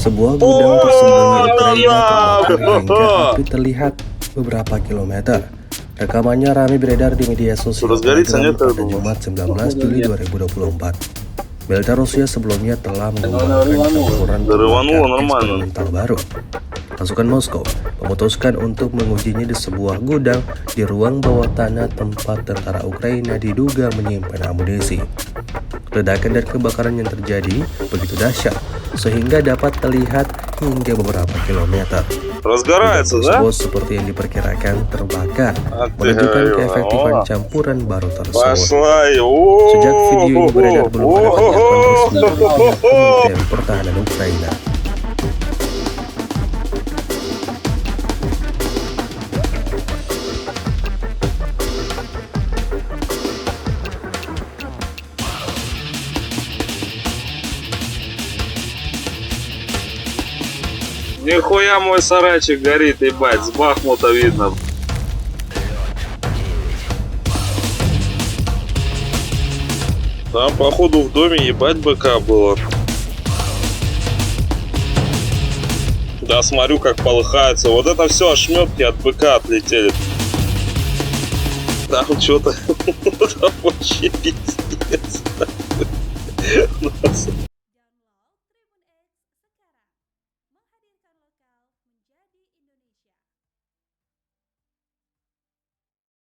Sebuah gudang tersembunyi Ukraina terbakar hingga api terlihat beberapa kilometer. Rekamannya ramai beredar di media sosial Telegram pada Jumat 19 Juli 2024. Militer Rusia sebelumnya telah mengembangkan campuran pembakar eksperimental baru. Pasukan Moskow memutuskan untuk mengujinya di sebuah gudang di ruang bawah tanah tempat tentara Ukraina diduga menyimpan amunisi. Ledakan dan kebakaran yang terjadi begitu dahsyat sehingga dapat terlihat hingga beberapa kilometer. Gudang tersebut seperti yang diperkirakan terbakar, menunjukkan keefektifan campuran baru tersebut. Sejak video ini beredar belum ada pernyataan resmi dari pihak Kementerian Pertahanan Ukraina. Нихуя мой сарайчик горит, ебать, с Бахмута видно. Там, походу, в доме ебать БК было. Да, смотрю, как полыхается. Вот это все ошметки от БК отлетели. Там что-то... Там вообще пиздец.